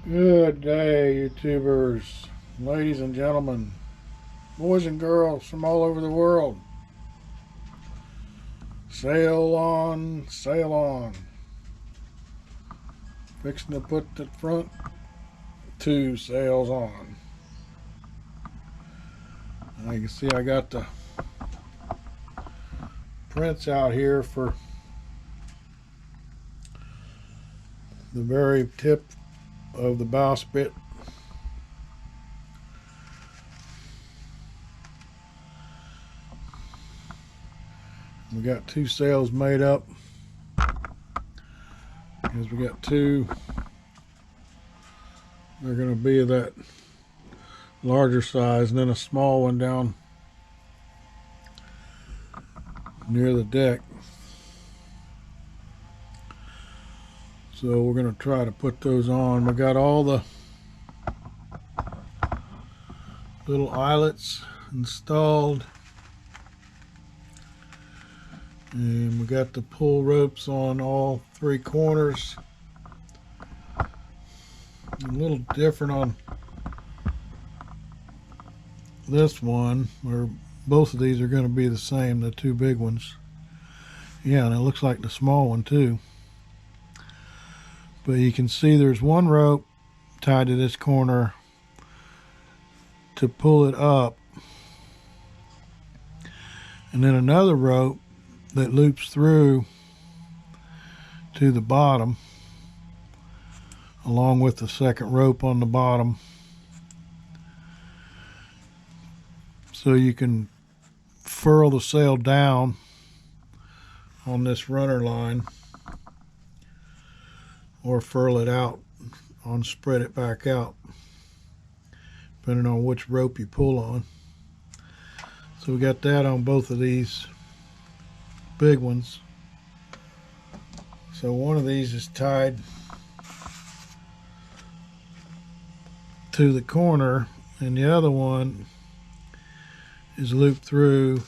Good day, YouTubers, ladies and gentlemen, boys and girls from all over the world. Sail on, sail on. Fixing to put the front two sails on. Now you can see I got the prints out here for the very tip of the bowsprit. We got two sails made up because we got two. They're going to be that larger size and then a small one down near the deck. So we're going to try to put those on. We got all the little eyelets installed, and we got the pull ropes on all three corners. A little different on this one, or both of these are going to be the same, the two big ones. Yeah, and it looks like the small one too. But you can see there's one rope tied to this corner to pull it up, and then another rope that loops through to the bottom along with the second rope on the bottom, so you can furl the sail down on this runner line or furl it out on spread it back out, depending on which rope you pull on. So we got that on both of these big ones. So one of these is tied to the corner and the other one is looped through,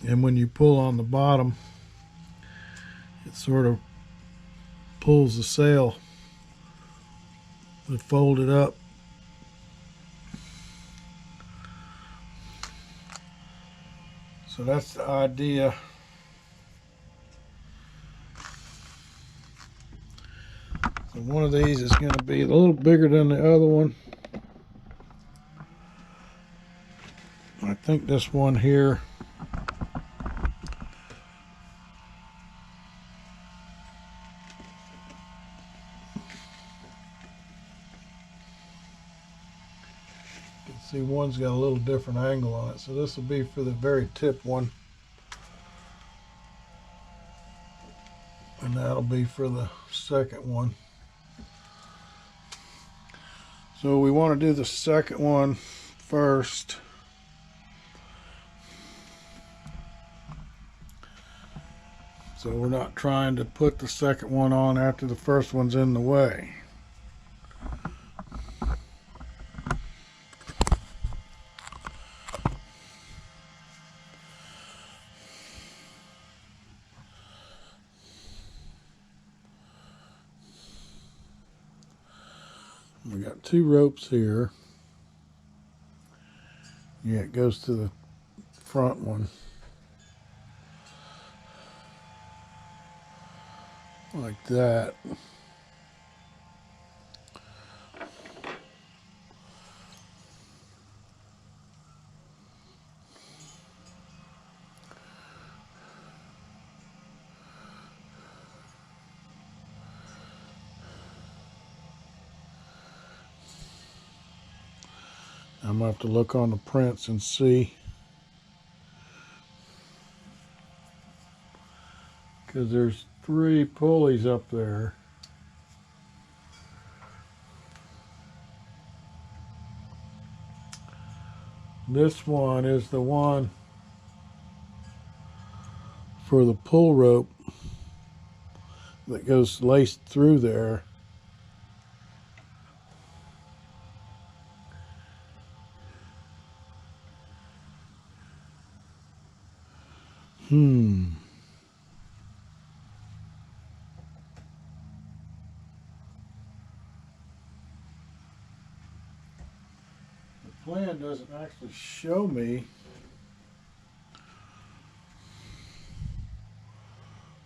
and when you pull on the bottom it sort of pulls the sail and fold it up. So that's the idea. So one of these is going to be a little bigger than the other one. I think this one here see one's got a little different angle on it, so this will be for the very tip one, and that'll be for the second one. So we want to do the second one first. So we're not trying to put the second one on after the first one's in the way. We got two ropes here. Yeah, it goes to the front one like that. I'm going to have to look on the prints and see, because there's three pulleys up there. This one is the one for the pull rope that goes laced through there. doesn't actually show me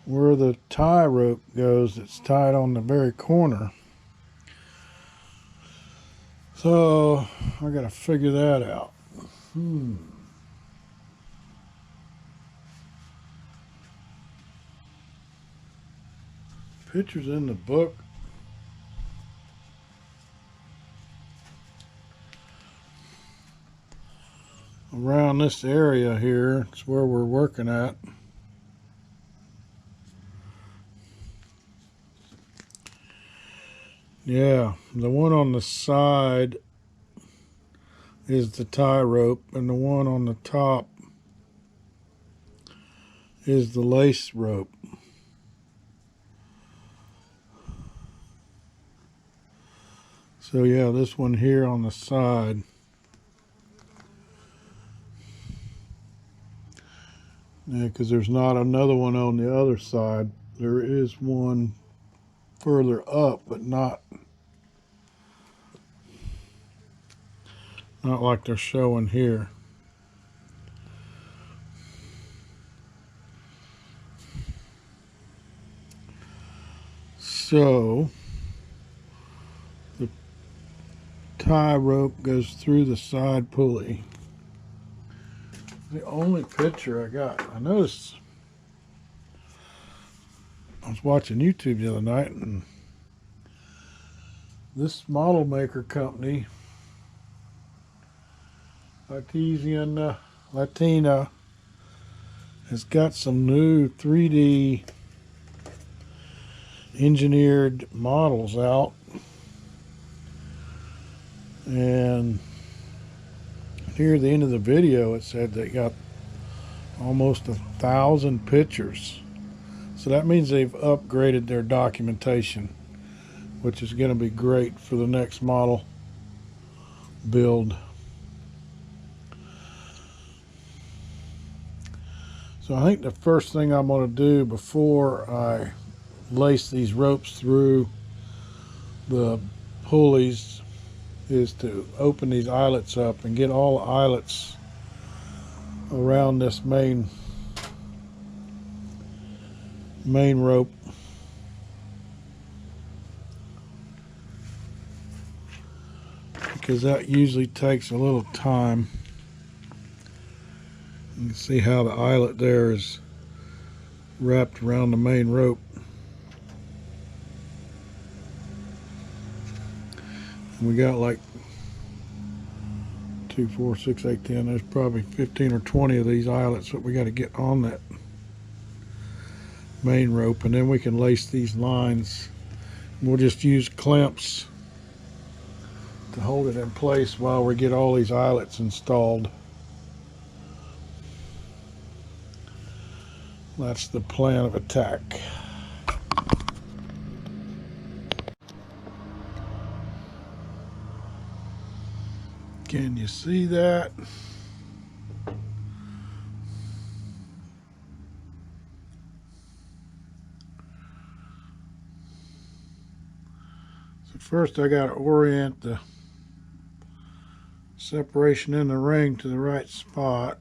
where the tie rope goes. It's tied on the very corner. So I gotta figure that out. Pictures in the book. Around this area here, it's where we're working at. Yeah, the one on the side is the tie rope, and the one on the top is the lace rope. So yeah, this one here on the side. Yeah, because there's not another one on the other side. There is one further up, but not like they're showing here. So the tie rope goes through the side pulley. The only picture I got. I noticed, I was watching YouTube the other night, and this model maker company, Latina, has got some new 3D engineered models out, and here at the end of the video it said they got almost 1,000 pictures. So that means they've upgraded their documentation, which is going to be great for the next model build. So I think the first thing I'm going to do before I lace these ropes through the pulleys is to open these eyelets up and get all the eyelets around this main rope. Because that usually takes a little time. You can see how the eyelet there is wrapped around the main rope. And we got like 2, 4, 6, 8, 10. There's probably 15 or 20 of these eyelets that we got to get on that main rope, and then we can lace these lines. We'll just use clamps to hold it in place while we get all these eyelets installed. That's the plan of attack. Can you see that? So first I got to orient the separation in the ring to the right spot.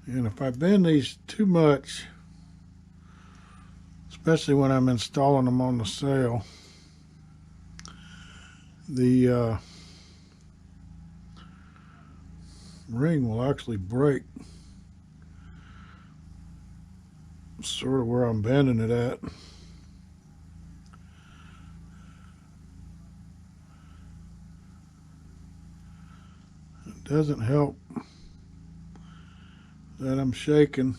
And if I bend these too much, especially when I'm installing them on the sail, the ring will actually break. Sort of where I'm bending it at. It doesn't help that I'm shaking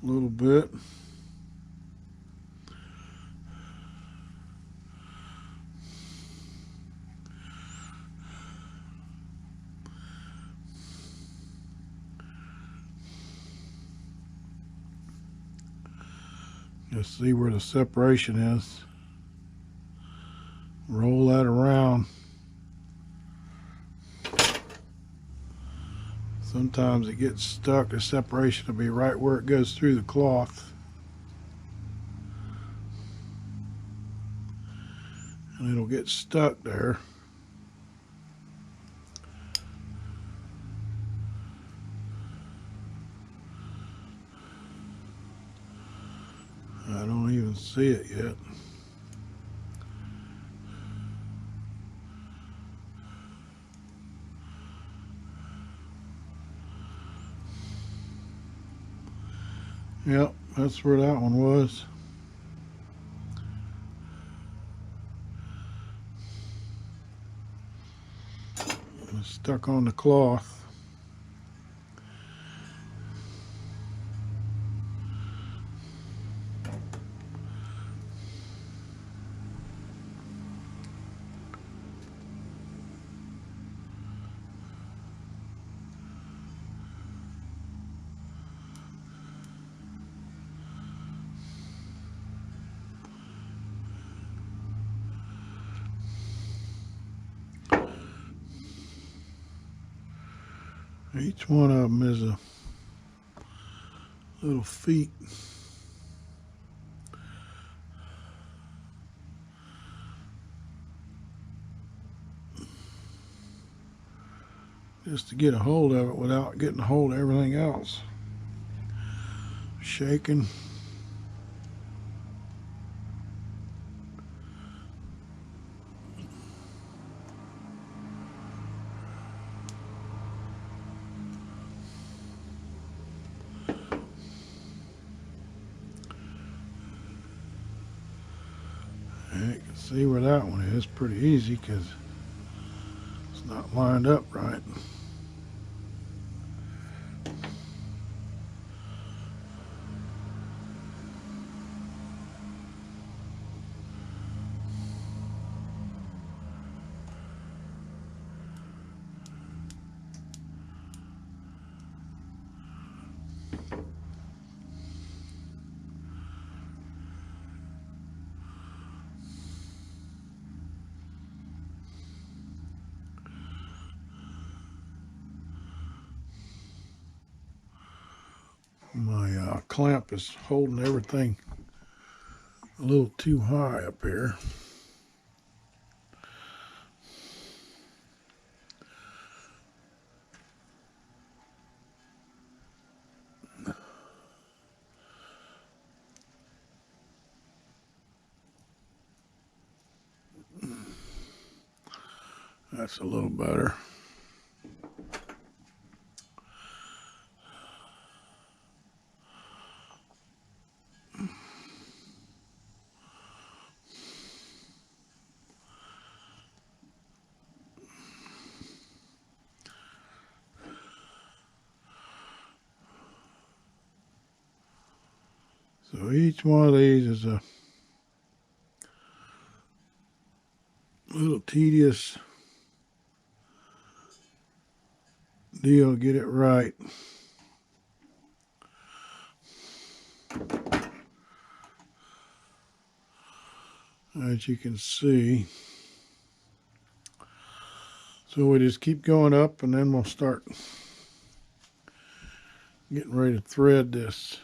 a little bit. Just see where the separation is. Roll that around. Sometimes it gets stuck. The separation will be right where it goes through the cloth. And it'll get stuck there. I don't even see it yet. Yep, that's where that one was. It's stuck on the cloth. Each one of them is a little feet. Just to get a hold of it without getting a hold of everything else. Shaking. And you can see where that one is pretty easy because it's not lined up right. My clamp is holding everything a little too high up here. That's a little better. So each one of these is a little tedious deal to get it right. As you can see. So we just keep going up and then we'll start getting ready to thread this.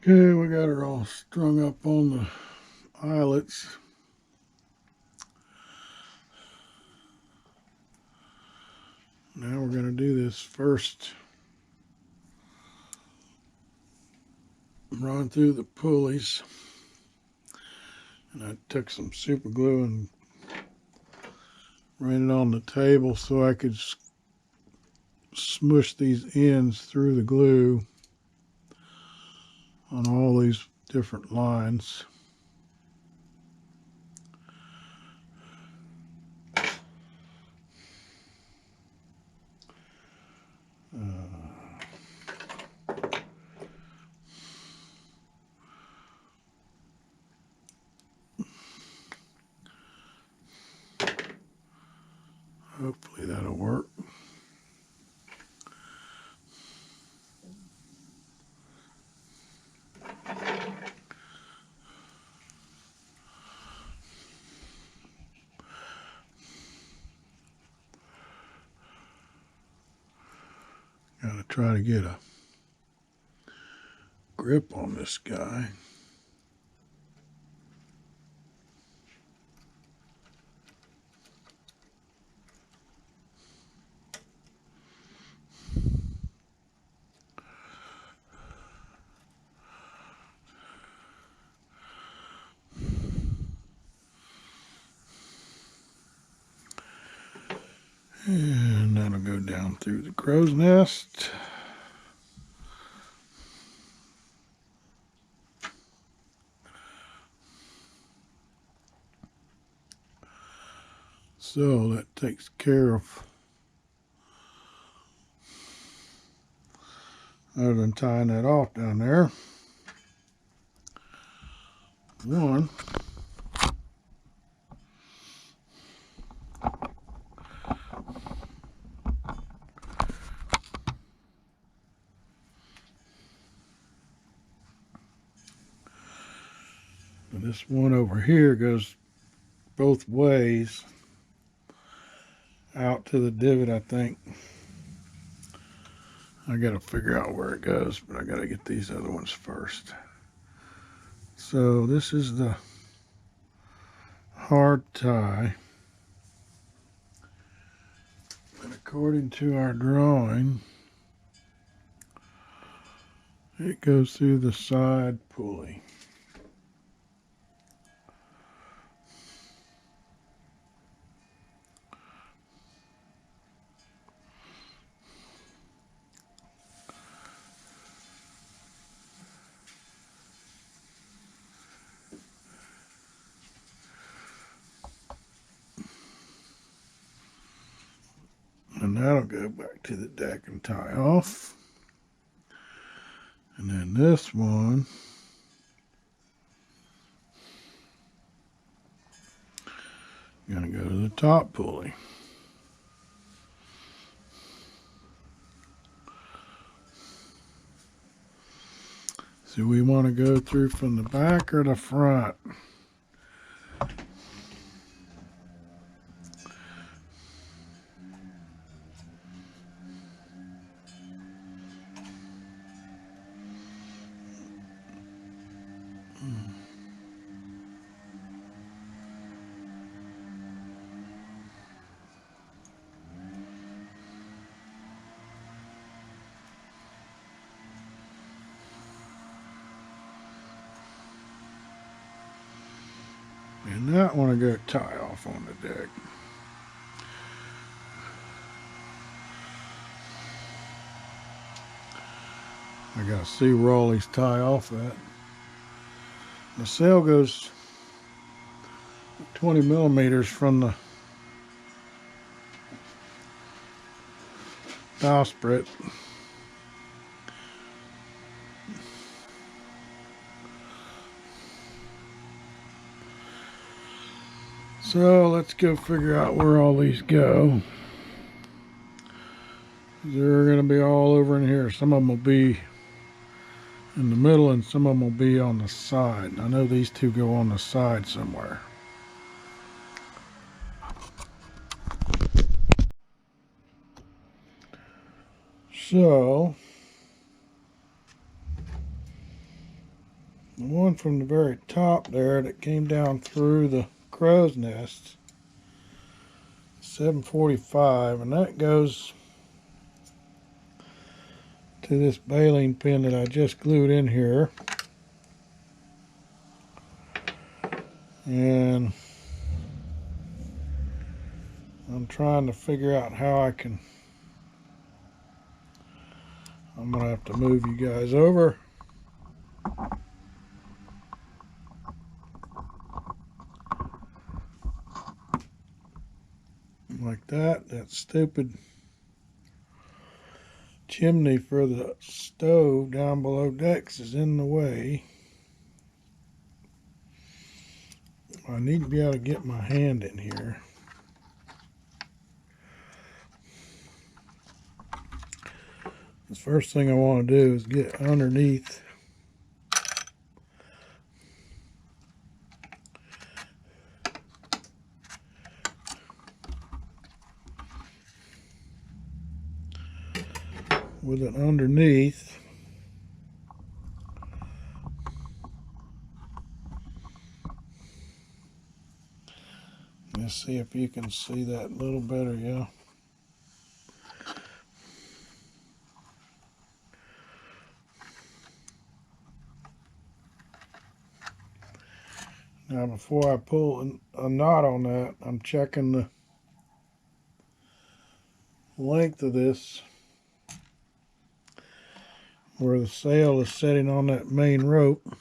Okay, we got her all strung up on the eyelets. Now we're going to do this first run through the pulleys. And I took some super glue and ran it on the table so I could smush these ends through the glue on all these different lines. Hopefully that'll work. Gotta try to get a grip on this guy. And that'll go down through the crow's nest. So that takes care of, other than tying that off down there, one. And this one over here goes both ways out to the divot, I think. I gotta figure out where it goes, but I gotta get these other ones first. So this is the hard tie. And according to our drawing, it goes through the side pulley. And that'll go back to the deck and tie off. And then this one gonna go to the top pulley. So we want to go through from the back or the front? And that one to go tie off on the deck. I gotta see Raleigh's tie off that. The sail goes 20 millimeters from the bowsprit. So let's go figure out where all these go. They're going to be all over in here. Some of them will be in the middle and some of them will be on the side. I know these two go on the side somewhere. So the one from the very top there that came down through the crow's nest, 745, and that goes to this baling pin that I just glued in here. And I'm trying to figure out how I can, I'm gonna have to move you guys over. Like that. That stupid chimney for the stove down below decks is in the way. I need to be able to get my hand in here. The first thing I want to do is get underneath with it underneath. Let's see if you can see that a little better, yeah. Now before I pull a knot on that, I'm checking the length of this where the sail is setting on that main rope.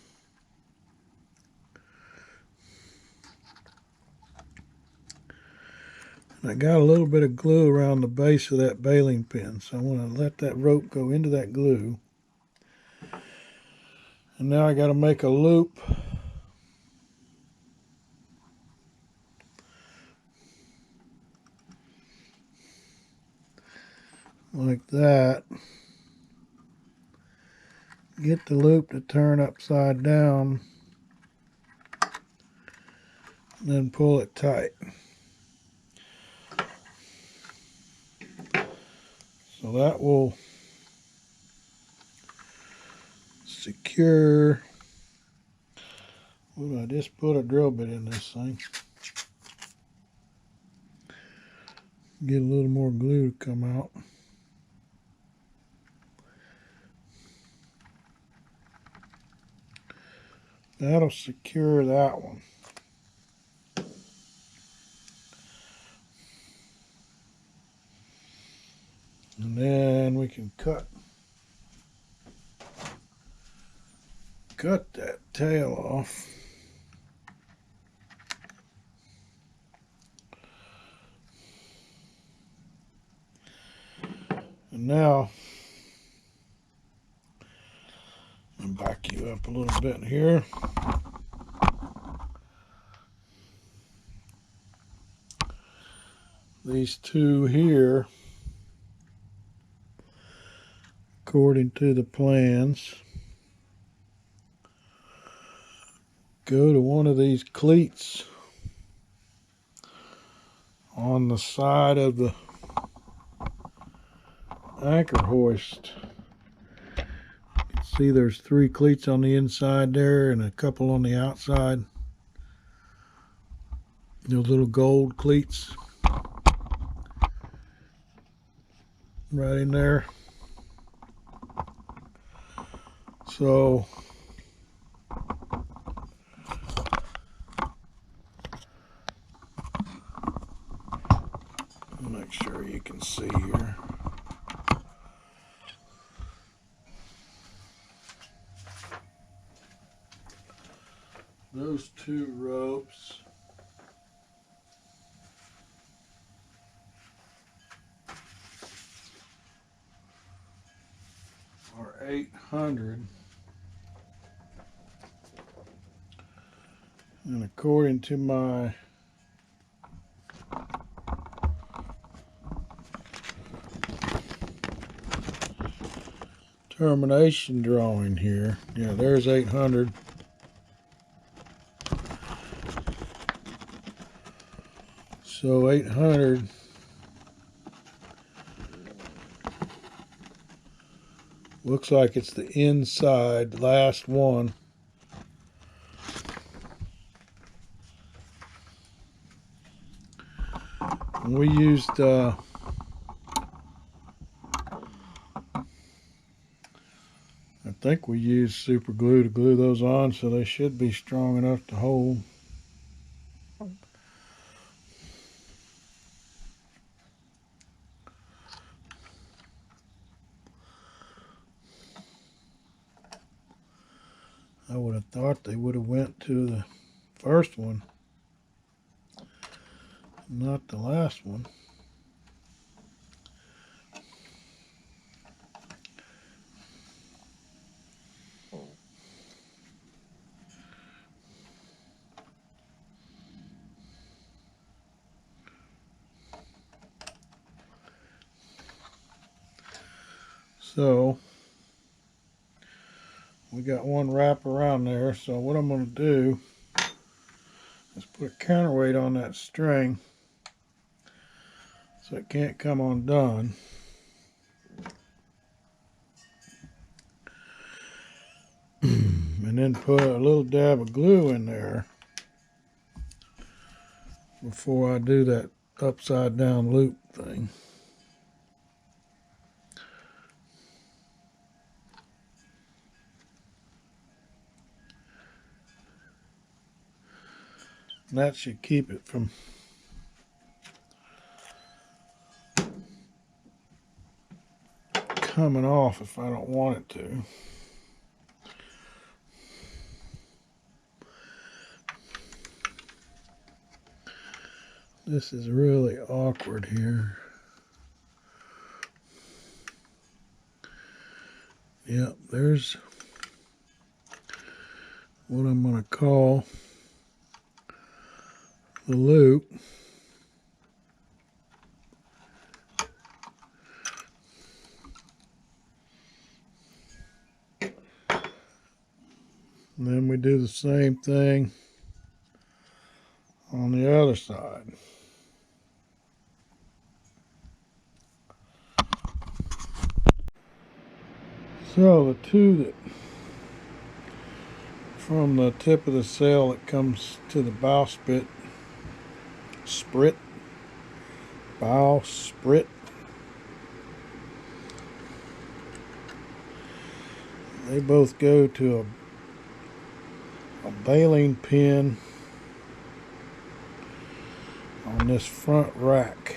And I got a little bit of glue around the base of that baling pin, so I want to let that rope go into that glue. And now I got to make a loop like that. Get the loop to turn upside down, and then pull it tight. So that will secure. Well, I just put a drill bit in this thing. Get a little more glue to come out. That'll secure that one. And then we can cut that tail off. And now, I'll back you up a little bit here. These two here, according to the plans, go to one of these cleats on the side of the anchor hoist. You can see there's 3 cleats on the inside there and a couple on the outside. Those little gold cleats right in there. So make sure you can see here. Those 2 ropes are 800, and according to my termination drawing here, yeah, there's 800. So 800 looks like it's the inside last one. And we used I think we used super glue to glue those on, so they should be strong enough to hold. I would have thought they would have went to the first one, not the last one. So we got one wrap around there. So what I'm going to do is put a counterweight on that string so it can't come undone. and then put a little dab of glue in there before I do that upside down loop thing. And that should keep it from coming off if I don't want it to. This is really awkward here. Yep, there's what I'm going to call the loop. And then we do the same thing on the other side. So the two that from the tip of the sail that comes to the bowsprit, they both go to a baling pin on this front rack.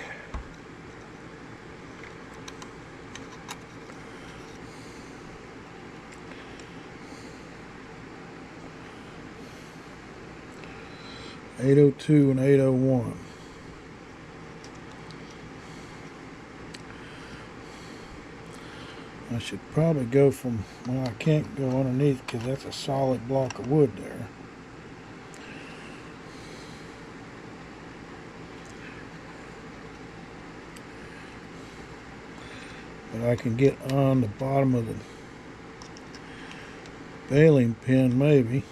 .802 and 801. I should probably go from, well, I can't go underneath because that's a solid block of wood there. But I can get on the bottom of the baling pin maybe.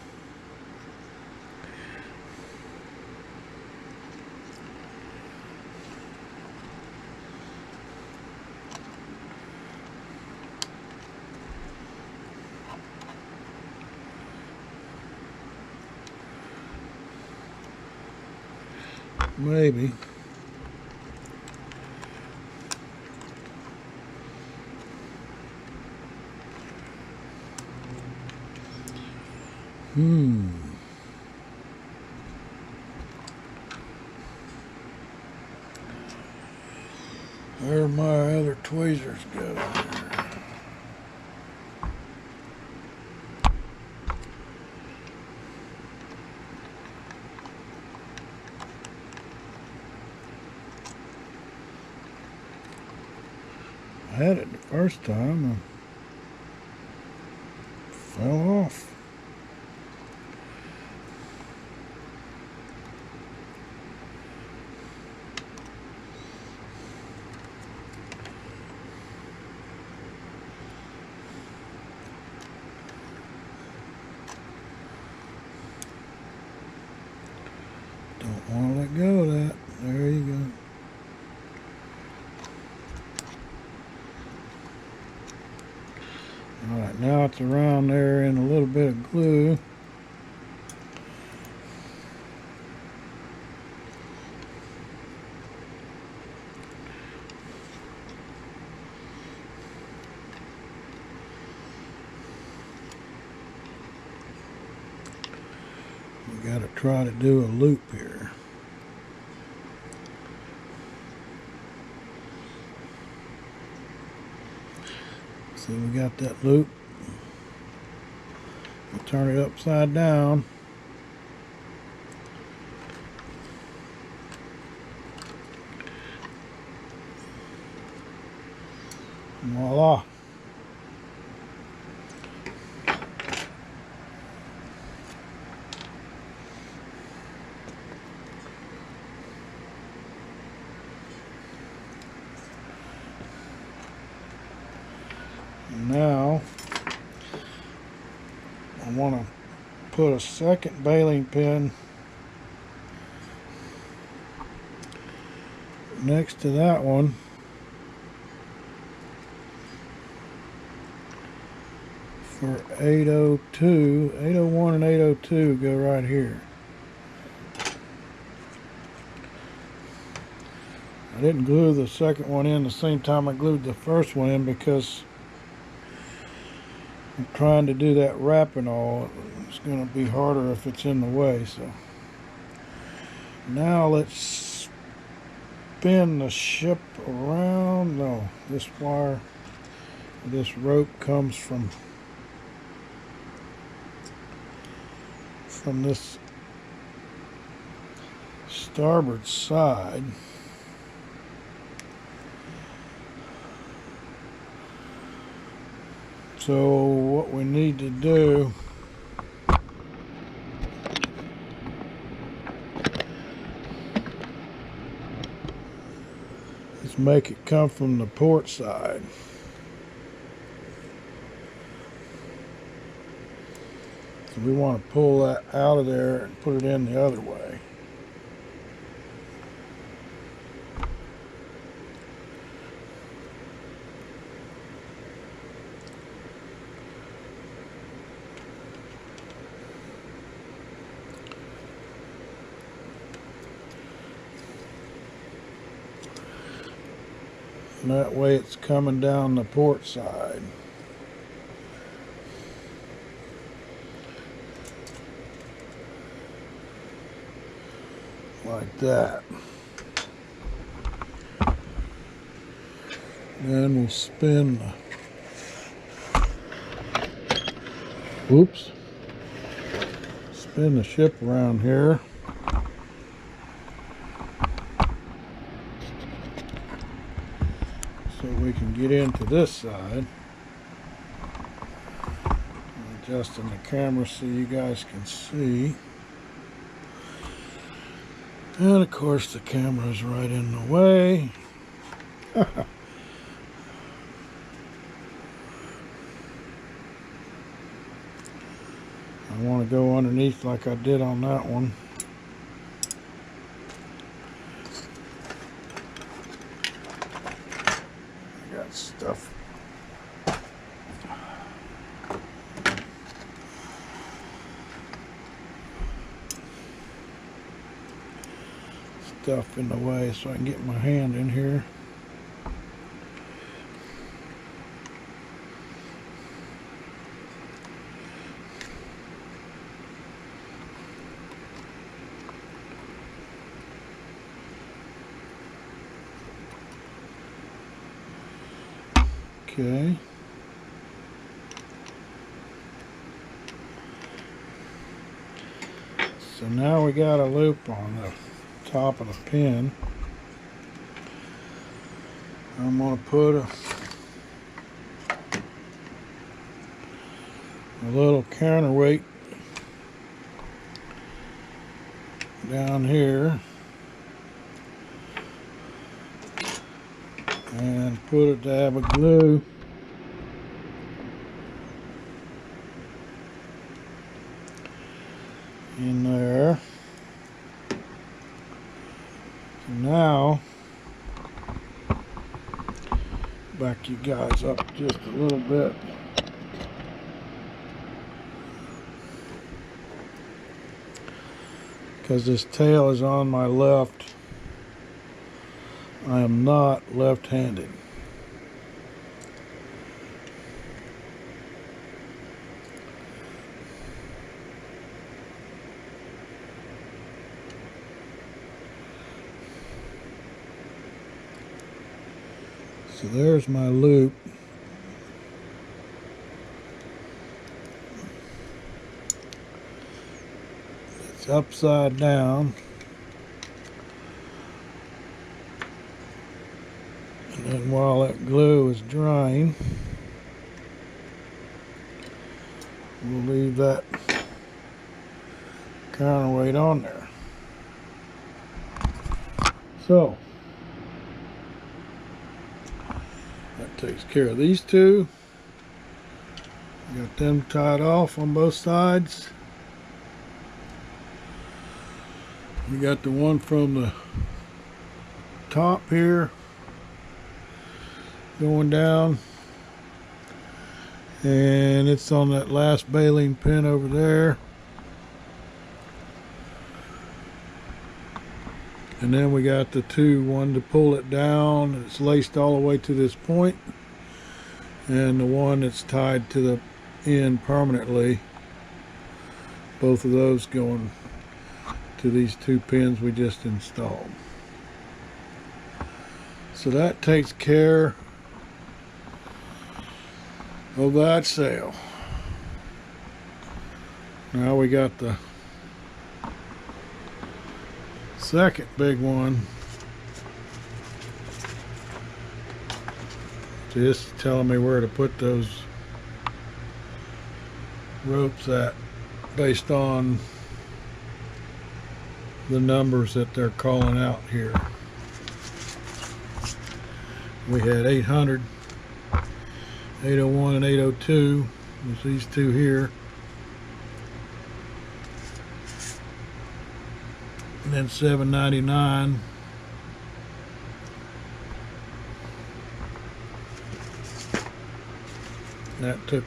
Maybe. Where my other tweezers go? I had it the first time and fell off. Don't want to let go of that. There you go. Alright, now it's around there in a little bit of glue. We got to try to do a loop here. See, we got that loop. We'll turn it upside down. Voila. Now I want to put a second baling pin next to that one, for 802, 801 and 802 go right here. I didn't glue the second one in the same time I glued the first one in because I'm trying to do that wrapping all. It's going to be harder if it's in the way. So now let's spin the ship around. No, this wire, this rope comes from this starboard side. So what we need to do is make it come from the port side. So we want to pull that out of there and put it in the other way. And that way it's coming down the port side. Like that. Then we'll spin spin the ship around here. So we can get into this side. I'm adjusting the camera so you guys can see. And of course the camera is right in the way. I want to go underneath like I did on that one. I got stuff. In the way so I can get my hand in here. Okay. So now we got a loop on the top of the pin. I'm going to put a little counterweight down here and put a dab of glue in there. Now, back you guys up just a little bit. Because this tail is on my left, I am not left-handed. So there's my loop. It's upside down. And then while that glue is drying, we'll leave that counterweight on there. So that takes care of these two. Got them tied off on both sides. We got the one from the top here going down And it's on that last baling pin over there. And then we got the one to pull it down. It's laced all the way to this point. And the one that's tied to the end permanently. Both of those going to these 2 pins we just installed. So that takes care of that sail. Now we got the second big one. Just telling me where to put those ropes at based on the numbers that they're calling out here. We had 800, 801, and 802. There's these 2 here. And then 799. That took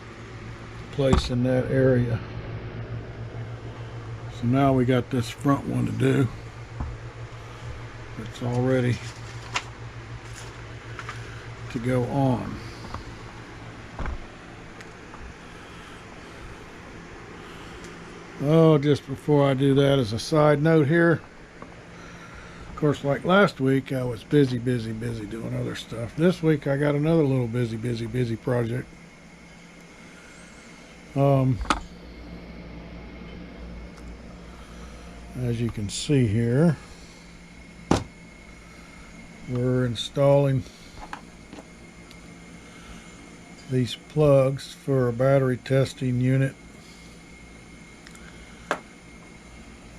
place in that area. So now we got this front one to do. It's all ready to go on. Oh, just before I do that, as a side note here, of course, like last week, I was busy doing other stuff. This week, I got another little busy project. As you can see here, we're installing these plugs for a battery testing unit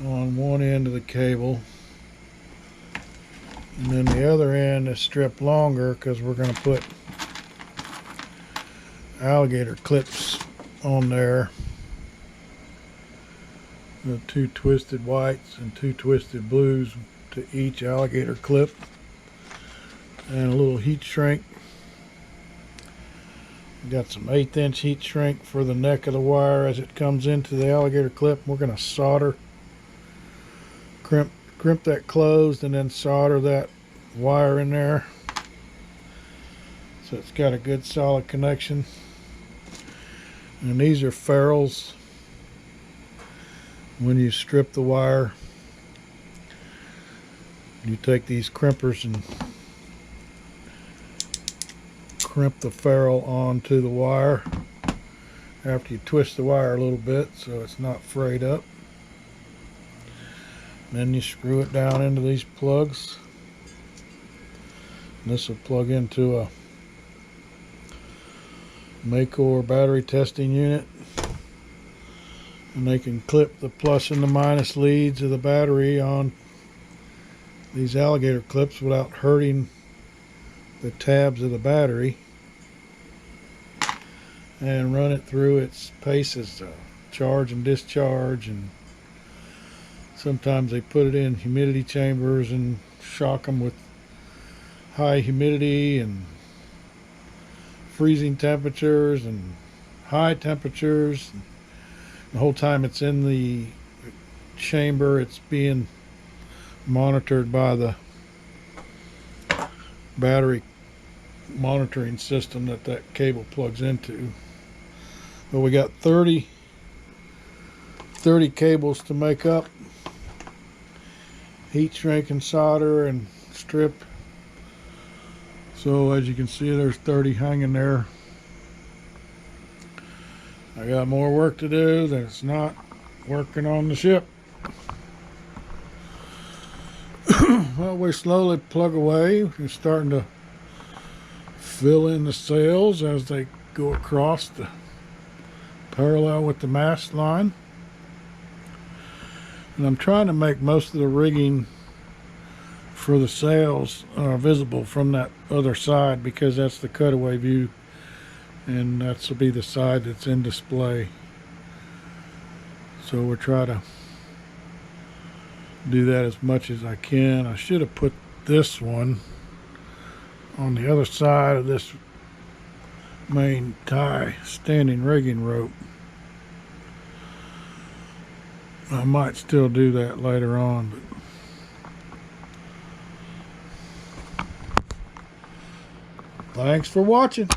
on one end of the cable, and then the other end is stripped longer because we're going to put alligator clips on there. The 2 twisted whites and 2 twisted blues to each alligator clip, and a little heat shrink. Got some 1/8 inch heat shrink for the neck of the wire as it comes into the alligator clip. We're going to solder, crimp that closed, and then solder that wire in there so it's got a good solid connection. And these are ferrules. When you strip the wire, you take these crimpers and crimp the ferrule onto the wire after you twist the wire a little bit so it's not frayed up. And then you screw it down into these plugs. And this will plug into a Maycore battery testing unit, and they can clip the plus and the minus leads of the battery on these alligator clips without hurting the tabs of the battery, and run it through its paces to charge and discharge. And sometimes they put it in humidity chambers and shock them with high humidity and freezing temperatures and high temperatures. The whole time it's in the chamber, it's being monitored by the battery monitoring system that cable plugs into. But we got 30 cables to make up. Heat shrink and solder and strip. So as you can see, there's 30 hanging there. I got more work to do that's not working on the ship. Well, we slowly plug away. We're starting to fill in the sails as they go across the parallel with the mast line. And I'm trying to make most of the rigging for the sails visible from that other side, because that's the cutaway view, and that's will be the side that's in display. So we'll try to do that as much as I can. I should have put this one on the other side of this main tie standing rigging rope. I might still do that later on, but thanks for watching.